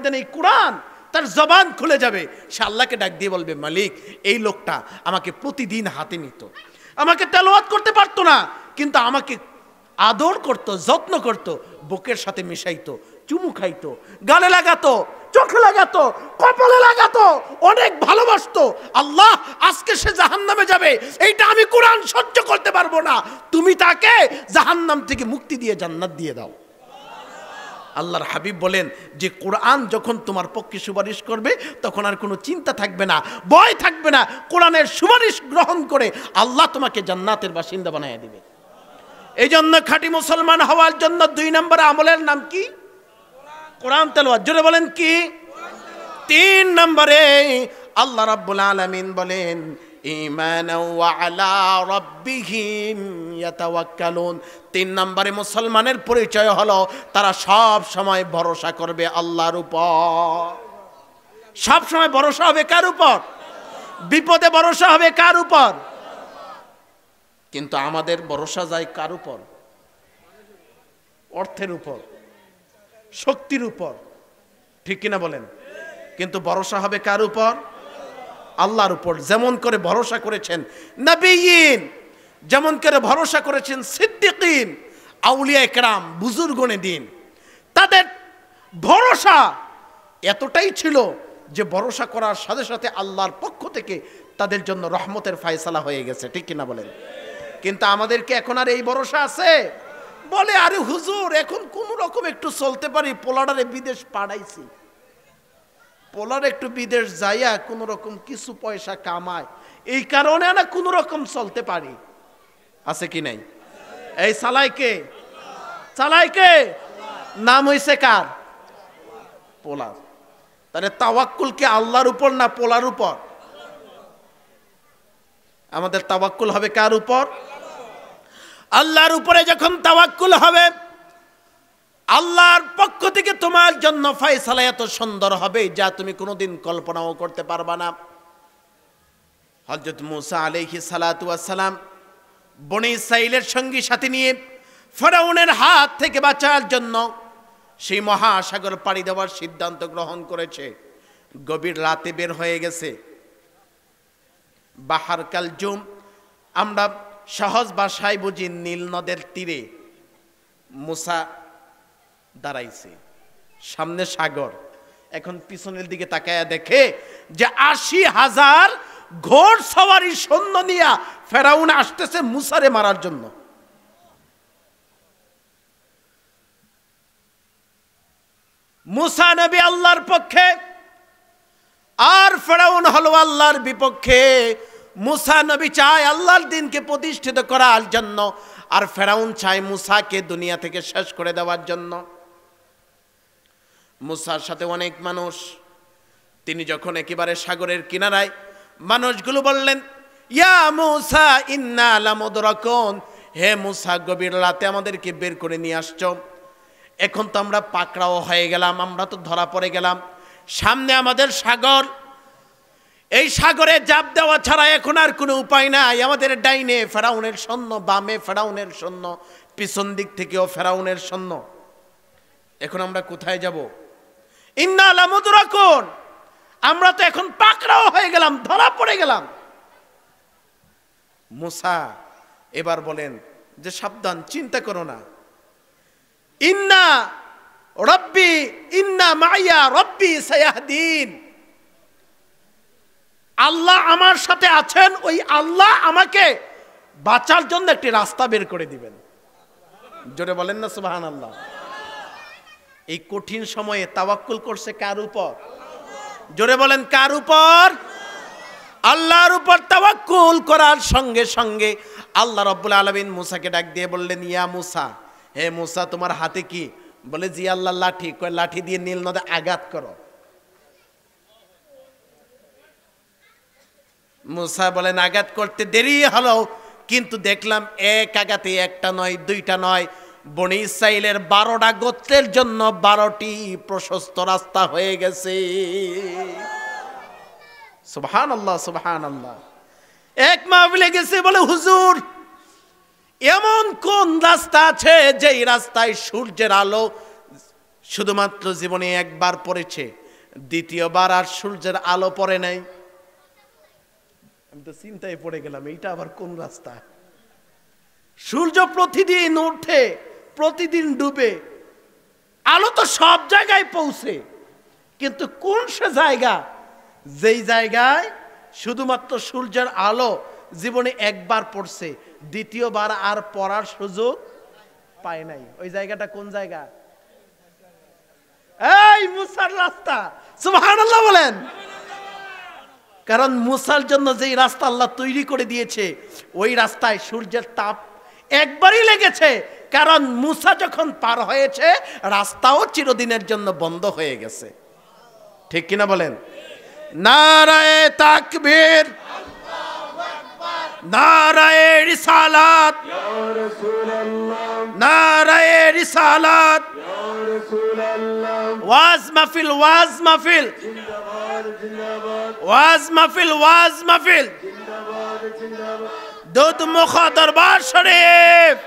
ময়দানে এই কোরআন তার জবান খুলে যাবে, সে আল্লাহকে ডাক দিয়ে বলবে, মালিক এই লোকটা আমাকে প্রতিদিন হাতে নিত, আমাকে তেলাওয়াত করতে পারতো না, কিন্তু আমাকে আদর করত, যত্ন করত, বুকের সাথে মিশাইতো, চুমু খাইতো, গালে লাগাতো, চোখে লাগাতো, কপালে লাগাতো, অনেক ভালোবাসতো। আল্লাহ আজকে সে জাহান্নামে যাবে, এইটা আমি কোরআন সহ্য করতে পারবো না, তুমি তাকে জাহান্নাম থেকে মুক্তি দিয়ে জান্নাত দিয়ে দাও। আল্লাহর হাবিব বলেন যে কোরআন যখন তোমার পক্ষে সুপারিশ করবে তখন আর কোনো চিন্তা থাকবে না, ভয় থাকবে না, কোরআনের সুপারিশ গ্রহণ করে আল্লাহ তোমাকে জান্নাতের বাসিন্দা বানিয়ে দিবে। এই জন্য খাঁটি মুসলমান হওয়ার জন্য 2 নম্বরে আমলের নাম কি? কোরআন তেলাওয়াত। জোরে বলেন কি? 3 নম্বরে আল্লাহ রাব্বুল আলামিন বলেন ঈমানাও ওয়া আলা রাব্বিহিম ইয়াতাওয়াক্কালুন। 3 নম্বরে মুসলমানের পরিচয় হলো তারা সব সময় ভরসা করবে আল্লাহর উপর। সব সময় ভরসা হবে কার উপর? বিপদে ভরসা হবে কার উপর? কিন্তু আমাদের ভরসা যায় কার উপর? অর্থের উপর, শক্তির উপর, ঠিক কিনা বলেন? কিন্তু ভরসা হবে কার উপর? আল্লাহর উপর। যেমন করে ভরসা করেছেন নবীয়িন, যেমন করে ভরসা করেছেন সিদ্দিকিন, আউলিয়া ইকরাম, বুজুর্গনে দিন, তাদের ভরসা এতটাই ছিল যে ভরসা করার সাথে সাথে আল্লাহর পক্ষ থেকে তাদের জন্য রহমতের ফায়সালা হয়ে গেছে, ঠিক কিনা বলেন? কিন্তু আমাদেরকে এখন আর এই ভরসা আছে? বলে আরে হুজুর এখন কোন রকম একটু চলতে পারি, পোলাডারে বিদেশ পাঠাইছি, পোলার একটু বিদেশ যাইয়া কোন রকম কিছু পয়সা কামায়, এই কারণে না কোন রকম চলতে পারি। আছে কি নাই? এই চালাইকে, চালাইকে নাম হইছে কার? পোলার। তাহলে তাওয়াক্কুল কি আল্লাহর উপর না পোলার উপর? আমাদের তাওয়াক্কুল হবে কার উপর? আল্লাহর উপরে। যখন তাওয়াক্কুল হবে আল্লাহর পক্ষ থেকে তোমার জন্য ফয়সালা এত সুন্দর হবে যা তুমি কোনোদিন কল্পনাও করতে পারবা না। হযরত মূসা আলাইহিস সালাতু ওয়াস সালাম বনি ইসরাঈলের সঙ্গী সাথী নিয়ে ফেরাউনের হাত থেকে বাঁচার জন্য সেই মহাসাগর পাড়ি দেওয়ার সিদ্ধান্ত গ্রহণ করেছে। গভীর রাতে বের হয়ে গেছে, বাহার কালজুম, আমরা সহজ ভাষায় বুঝি নীল নদের তীরে মূসা দাঁড়াইছে, সামনে সাগর। এখন পিছনের দিকে তাকায়া দেখে যে ৮০,০০০ ঘোড় সওয়ারি সৈন্য নিয়ে ফেরাউন আসতেছে মূসারে মারার জন্য। মূসা নবী আল্লাহর পক্ষে আর ফেরাউন হলো আল্লাহর বিপক্ষে। মূসা নবী চায় আল্লাহর দ্বীনকে প্রতিষ্ঠিত করার জন্য, আর ফেরাউন চায় মূসাকে দুনিয়া থেকে শেষ করে দেওয়ার জন্য। মূসার সাথে অনেক মানুষ। তিনি যখন একেবারে সাগরের কিনারায়, মানুষগুলো বললেন ইয়া মূসা ইন্না লামুদরাকুন, হে মূসা গভীর রাতে আমাদেরকে বের করে নিয়ে আসছো, এখন তো আমরা পাকড়াও হয়ে গেলাম, আমরা তো ধরা পড়ে গেলাম, সামনে আমাদের সাগর, এই সাগরে জাপ দেওয়া ছাড়া এখন আর কোনো উপায় নাই। আমাদের ডাইনে ফেরাউনের সৈন্য, বামে ফেরাউনের সৈন্য, পিছন দিক থেকেও ফেরাউনের সৈন্য, এখন আমরা কোথায় যাব? ইন্না লামুদরাকুন, আমরা তো এখন পাকড়াও হয়ে গেলাম, ধরা পড়ে গেলাম। মূসা এবার বলেন যে সাবধান, চিন্তা করো না, ইন্না রব্বি ইন্না মাইয়া রব্বি সায়াহদিন, আল্লাহ আমার সাথে আছেন, ওই আল্লাহ আমাকে বাঁচার জন্য একটি রাস্তা বের করে দিবেন। জোরে বলেন না সুবহানাল্লাহ। এই কঠিন সময়ে তাওয়াক্কুল করছে কার উপর? জোরে বলেন কার উপর? আল্লাহর উপর তাওয়াক্কুল করার সঙ্গে সঙ্গে আল্লাহ রাব্বুল আলামিন মূসাকে ডাক দিয়ে বললেন ইয়া মূসা, হে মূসা তোমার হাতে কি? বলে জি আল্লাহ লাঠি। কয় লাঠি দিয়ে নীল নদে আঘাত করো। মূসা বলেন আঘাত করতে দেরি হলো, কিন্তু দেখলাম এক আঘাতে একটা নয়, দুইটা নয়, বনি ইসরাঈলের 12টা গোত্রের জন্য 12টি প্রশস্ত রাস্তা হয়ে গেছে। সুবহানাল্লাহ সুবহানাল্লাহ। এক মাহফিলে গেছে, বলে হুজুর এমন কোন রাস্তা আছে যেই রাস্তায় সূর্যের আলো শুধুমাত্র জীবনে একবার পড়েছে, দ্বিতীয়বার আর সূর্যের আলো পড়ে নাই। আমি তো চিন্তায় পড়ে গেলাম, এইটা আবার কোন রাস্তা? সূর্য প্রতিদিন ওঠে, প্রতিদিন ডুবে, আলো তো সব জায়গায় পৌঁছে, কিন্তু কোন সে জায়গা যেই জায়গায় শুধুমাত্র সূর্যের আলো জীবনে একবার পড়ছে, দ্বিতীয়বার আর পড়ার সুযোগ পায় নাই? ওই জায়গাটা কোন জায়গা? এই মুসার রাস্তা। সুবহানাল্লাহ বলেন। কারণ মুসার জন্য যেই রাস্তা আল্লাহ তৈরি করে দিয়েছে, ওই রাস্তায় সূর্যের তাপ একবারই লেগেছে, কারণ মুসা যখন পার হয়েছে রাস্তাও চিরদিনের জন্য বন্ধ হয়ে গেছে। ঠিক কিনা বলেন? নারায়ে তাকবীর, নারায়ে রিসালাত, নারায়ে রিসালাত, ওয়াজ মাহফিল, ওয়াজ মাহফিল, ওয়াজ মাহফিল, ওয়াজ মাহফিল, দুধ মুখ দরবার শরীফ।